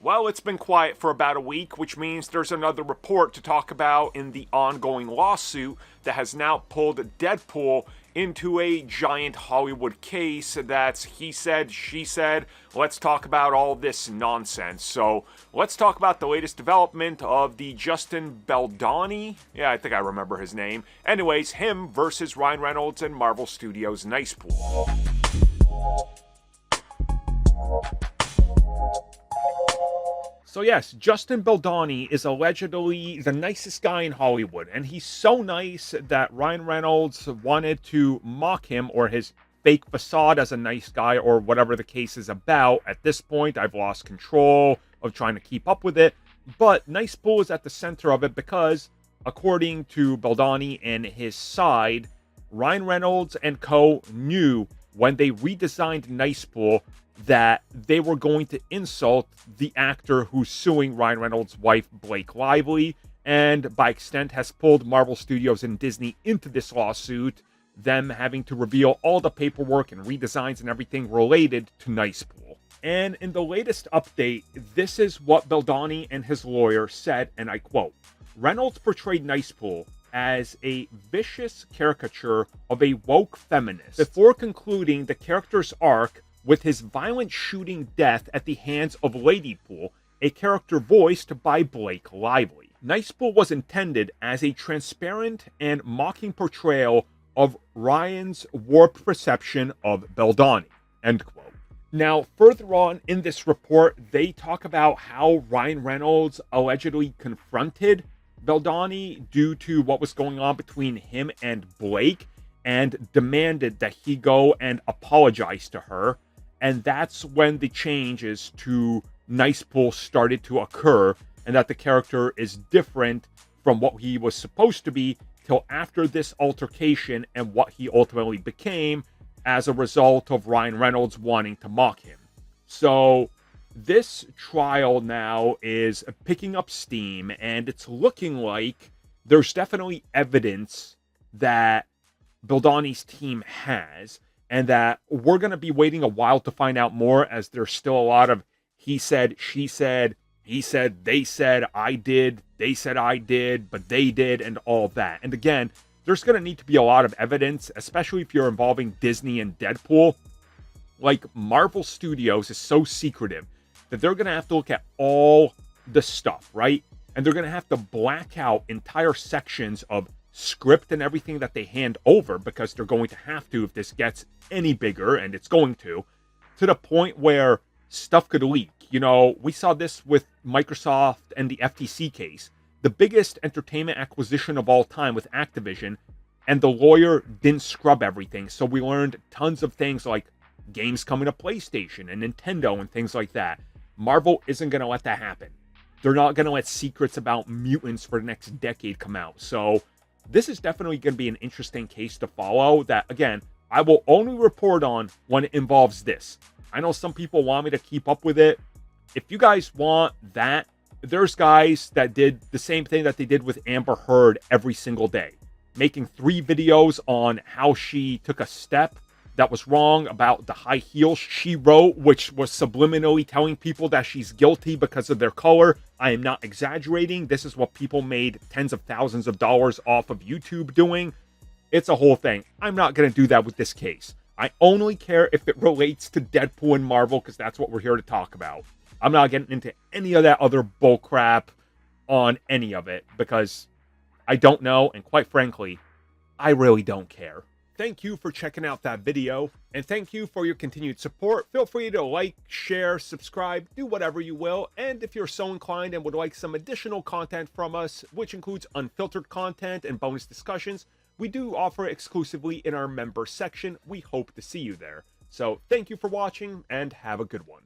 Well, it's been quiet for about a week, which means there's another report to talk about in the ongoing lawsuit that has now pulled Deadpool into a giant Hollywood case that's he said, she said. Let's talk about all this nonsense. So let's talk about the latest development of the Justin Baldoni. Yeah, I think I remember his name. Anyways, him versus Ryan Reynolds and Marvel Studios' Nicepool. So yes, Justin Baldoni is allegedly the nicest guy in Hollywood, and he's so nice that Ryan Reynolds wanted to mock him or his fake facade as a nice guy or whatever the case is about. At this point, I've lost control of trying to keep up with it, but Nicepool is at the center of it because, according to Baldoni and his side, Ryan Reynolds and co. knew when they redesigned Nicepool that they were going to insult the actor who's suing Ryan Reynolds' wife, Blake Lively, and by extent has pulled Marvel Studios and Disney into this lawsuit, them having to reveal all the paperwork and redesigns and everything related to Nicepool. And in the latest update, this is what Baldoni and his lawyer said, and I quote, "Reynolds portrayed Nicepool as a vicious caricature of a woke feminist before concluding the character's arc with his violent shooting death at the hands of Ladypool, a character voiced by Blake Lively. Nicepool was intended as a transparent and mocking portrayal of Ryan's warped perception of Baldoni." End quote. Now, further on in this report, they talk about how Ryan Reynolds allegedly confronted Baldoni due to what was going on between him and Blake and demanded that he go and apologize to her. And that's when the changes to Nicepool started to occur, and that the character is different from what he was supposed to be till after this altercation and what he ultimately became as a result of Ryan Reynolds wanting to mock him. So this trial now is picking up steam, and it's looking like there's definitely evidence that Baldoni's team has, and that we're going to be waiting a while to find out more, as there's still a lot of he said, she said, he said, they said, I did, they said I did, but they did, and all that. And again, there's going to need to be a lot of evidence, especially if you're involving Disney and Deadpool. Like, Marvel Studios is so secretive that they're going to have to look at all the stuff, right? And they're going to have to black out entire sections of script and everything that they hand over, because they're going to have to if this gets any bigger, and it's going to the point where stuff could leak. You know, we saw this with Microsoft and the FTC case, the biggest entertainment acquisition of all time with Activision, and the lawyer didn't scrub everything, so we learned tons of things like games coming to PlayStation and Nintendo and things like that. Marvel isn't going to let that happen. They're not going to let secrets about mutants for the next decade come out. So this is definitely going to be an interesting case to follow that, again, I will only report on when it involves this. I know some people want me to keep up with it. If you guys want that, there's guys that did the same thing that they did with Amber Heard every single day, making 3 videos on how she took a step that was wrong about the high heels she wrote, which was subliminally telling people that she's guilty because of their color. I am not exaggerating. This is what people made tens of thousands of dollars off of YouTube doing. It's a whole thing. I'm not going to do that with this case. I only care if it relates to Deadpool and Marvel, because that's what we're here to talk about. I'm not getting into any of that other bullcrap on any of it, because I don't know, and quite frankly, I really don't care. Thank you for checking out that video, and thank you for your continued support. Feel free to like, share, subscribe, do whatever you will, and if you're so inclined and would like some additional content from us, which includes unfiltered content and bonus discussions, we do offer exclusively in our member section. We hope to see you there. So thank you for watching, and have a good one.